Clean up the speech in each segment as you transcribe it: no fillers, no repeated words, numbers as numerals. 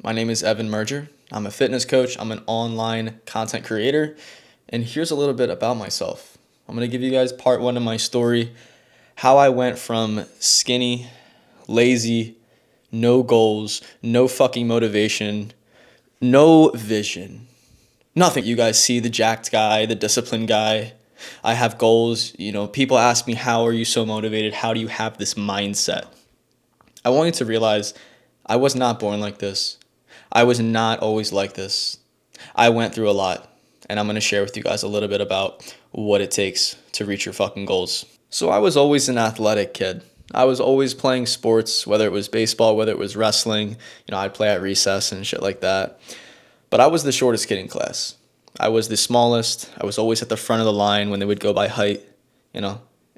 My name is Evan Merger. I'm a fitness coach, I'm an online content creator, and here's a little bit about myself. I'm going to give you guys part one of my story, how I went from skinny, lazy, no goals, no fucking motivation, no vision, nothing. You guys see the jacked guy, the disciplined guy. I have goals. People ask me, how are you so motivated? How do you have this mindset? I want you to realize I was not born like this. I was not always like this. I went through a lot, and I'm going to share with you guys a little bit about what it takes to reach your fucking goals. So I was always an athletic kid. I was always playing sports, whether it was baseball, whether it was wrestling. I'd play at recess and shit like that. But I was the shortest kid in class. I was the smallest. I was always at the front of the line when they would go by height.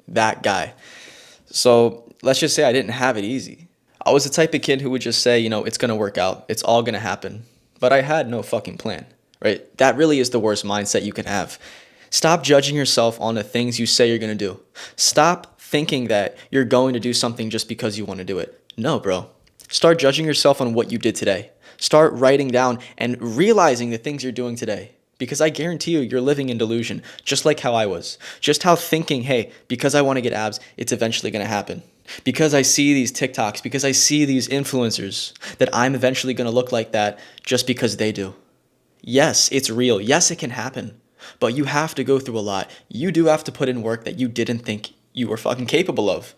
That guy. So let's just say I didn't have it easy. I was the type of kid who would just say, it's going to work out. It's all going to happen. But I had no fucking plan, right? That really is the worst mindset you can have. Stop judging yourself on the things you say you're going to do. Stop thinking that you're going to do something just because you want to do it. No, bro. Start judging yourself on what you did today. Start writing down and realizing the things you're doing today. Because I guarantee you're living in delusion, just like how I was. Just how thinking, hey, because I want to get abs, it's eventually going to happen. Because I see these TikToks, because I see these influencers, that I'm eventually going to look like that just because they do. Yes, it's real. Yes, it can happen. But you have to go through a lot. You do have to put in work that you didn't think you were fucking capable of.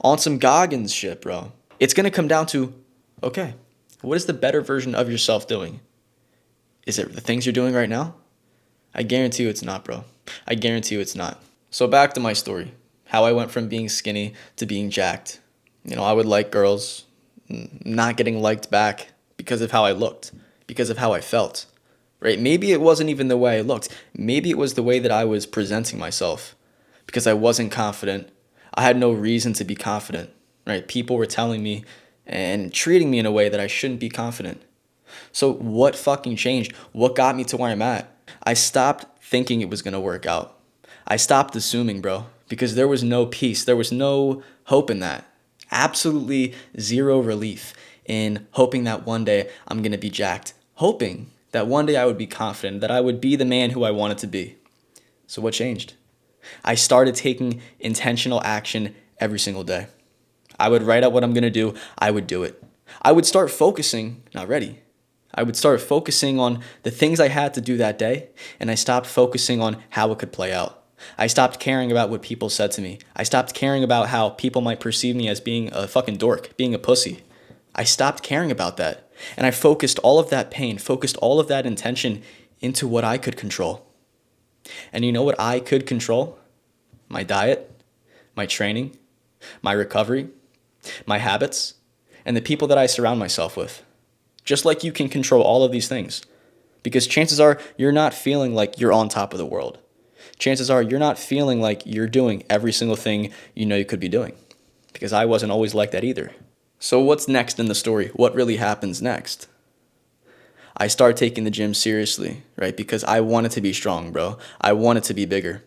On some Goggins shit, bro. It's going to come down to, okay, what is the better version of yourself doing? Is it the things you're doing right now? I guarantee you it's not, bro. I guarantee you it's not. So back to my story. How I went from being skinny to being jacked. I would like girls, not getting liked back because of how I looked, because of how I felt, right? Maybe it wasn't even the way I looked. Maybe it was the way that I was presenting myself because I wasn't confident. I had no reason to be confident, right? People were telling me and treating me in a way that I shouldn't be confident. So what fucking changed? What got me to where I'm at? I stopped thinking it was going to work out. I stopped assuming, bro, because there was no peace. There was no hope in that. Absolutely zero relief in hoping that one day I'm going to be jacked. Hoping that one day I would be confident, that I would be the man who I wanted to be. So what changed? I started taking intentional action every single day. I would write out what I'm going to do. I would do it. I would start focusing, not ready. I would start focusing on the things I had to do that day, and I stopped focusing on how it could play out. I stopped caring about what people said to me. I stopped caring about how people might perceive me as being a fucking dork, being a pussy. I stopped caring about that, and I focused all of that pain, focused all of that intention into what I could control. And you know what I could control? My diet, my training, my recovery, my habits, and the people that I surround myself with. Just like you can control all of these things. Because chances are you're not feeling like you're on top of the world. Chances are you're not feeling like you're doing every single thing you know you could be doing. Because I wasn't always like that either. So what's next in the story? What really happens next? I started taking the gym seriously, right? Because I wanted to be strong, bro. I wanted to be bigger,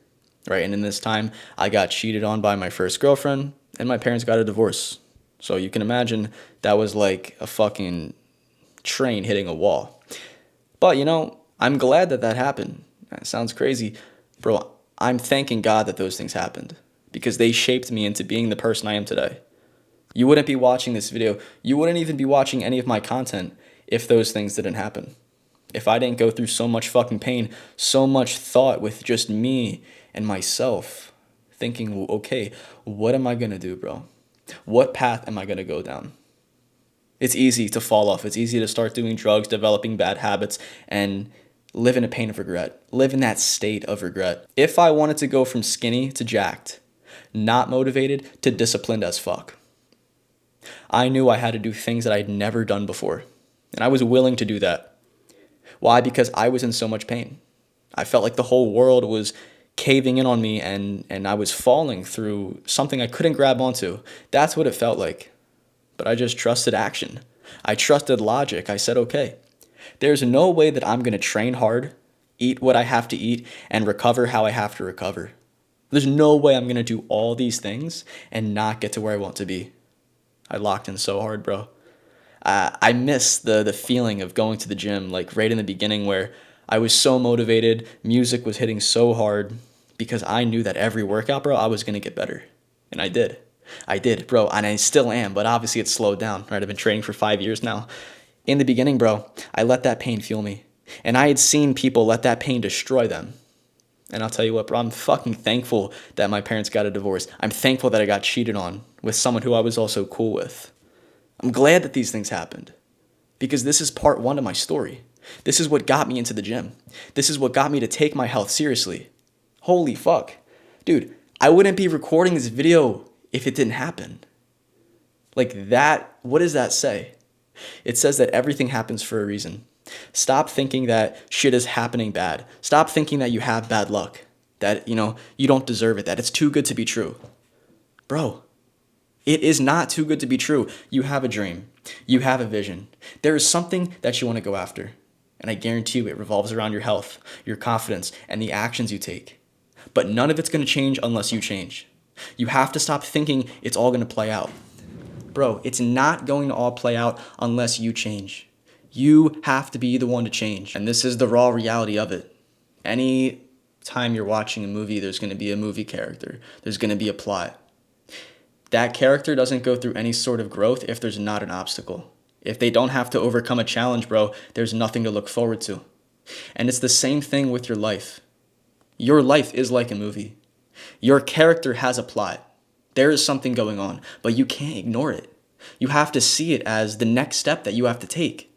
right? And in this time, I got cheated on by my first girlfriend, and my parents got a divorce. So you can imagine that was like a fucking train hitting a wall. But I'm glad that happened. That sounds crazy. Bro, I'm thanking God that those things happened because they shaped me into being the person I am today. You wouldn't be watching this video. You wouldn't even be watching any of my content if those things didn't happen. If I didn't go through so much fucking pain, so much thought with just me and myself, thinking, okay, what am I going to do, bro? What path am I going to go down? It's easy to fall off. It's easy to start doing drugs, developing bad habits, and live in a pain of regret. Live in that state of regret. If I wanted to go from skinny to jacked, not motivated to disciplined as fuck, I knew I had to do things that I'd never done before. And I was willing to do that. Why? Because I was in so much pain. I felt like the whole world was caving in on me and I was falling through something I couldn't grab onto. That's what it felt like. But I just trusted action. I trusted logic. I said, okay, there's no way that I'm going to train hard, eat what I have to eat, and recover how I have to recover. There's no way I'm going to do all these things and not get to where I want to be. I locked in so hard, bro. I miss the feeling of going to the gym, like right in the beginning where I was so motivated, music was hitting so hard because I knew that every workout, bro, I was going to get better. And I did. I did, bro, and I still am, but obviously it's slowed down, right? I've been training for 5 years now. In the beginning, bro, I let that pain fuel me. And I had seen people let that pain destroy them. And I'll tell you what, bro, I'm fucking thankful that my parents got a divorce. I'm thankful that I got cheated on with someone who I was also cool with. I'm glad that these things happened because this is part one of my story. This is what got me into the gym. This is what got me to take my health seriously. Holy fuck. Dude, I wouldn't be recording this video if it didn't happen. Like that, what does that say? It says that everything happens for a reason. Stop thinking that shit is happening bad. Stop thinking that you have bad luck, that, you don't deserve it, that it's too good to be true. Bro, it is not too good to be true. You have a dream. You have a vision. There is something that you want to go after. And I guarantee you it revolves around your health, your confidence, and the actions you take. But none of it's going to change unless you change. You have to stop thinking it's all going to play out. Bro, it's not going to all play out unless you change. You have to be the one to change. And this is the raw reality of it. Any time you're watching a movie, there's going to be a movie character. There's going to be a plot. That character doesn't go through any sort of growth if there's not an obstacle. If they don't have to overcome a challenge, bro, there's nothing to look forward to. And it's the same thing with your life. Your life is like a movie. Your character has a plot. There is something going on, but you can't ignore it. You have to see it as the next step that you have to take.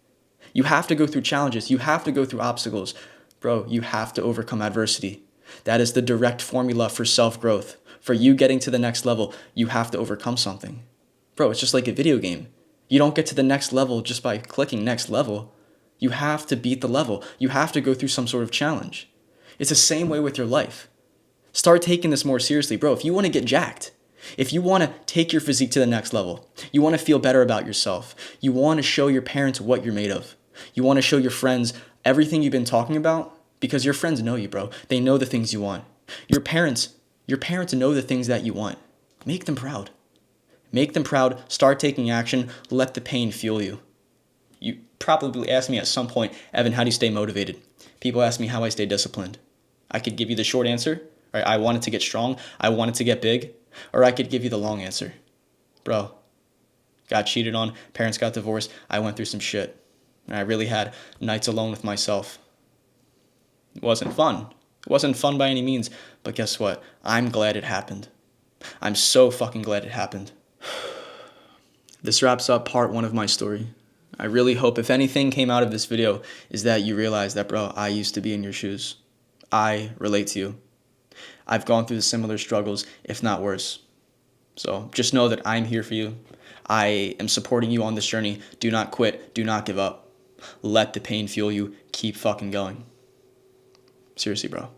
You have to go through challenges. You have to go through obstacles. Bro, you have to overcome adversity. That is the direct formula for self-growth. For you getting to the next level, you have to overcome something. Bro, it's just like a video game. You don't get to the next level just by clicking next level. You have to beat the level. You have to go through some sort of challenge. It's the same way with your life. Start taking this more seriously, bro. If you want to get jacked, if you want to take your physique to the next level, you want to feel better about yourself, you want to show your parents what you're made of, you want to show your friends everything you've been talking about, because your friends know you, bro. They know the things you want. Your parents know the things that you want. Make them proud. Make them proud. Start taking action. Let the pain fuel you. You probably asked me at some point, Evan, how do you stay motivated? People ask me how I stay disciplined. I could give you the short answer. Right? I wanted to get strong. I wanted to get big. Or I could give you the long answer. Bro, got cheated on. Parents got divorced. I went through some shit. And I really had nights alone with myself. It wasn't fun. It wasn't fun by any means. But guess what? I'm glad it happened. I'm so fucking glad it happened. This wraps up part one of my story. I really hope if anything came out of this video is that you realize that, bro, I used to be in your shoes. I relate to you. I've gone through the similar struggles, if not worse. So just know that I'm here for you. I am supporting you on this journey. Do not quit. Do not give up. Let the pain fuel you. Keep fucking going. Seriously, bro.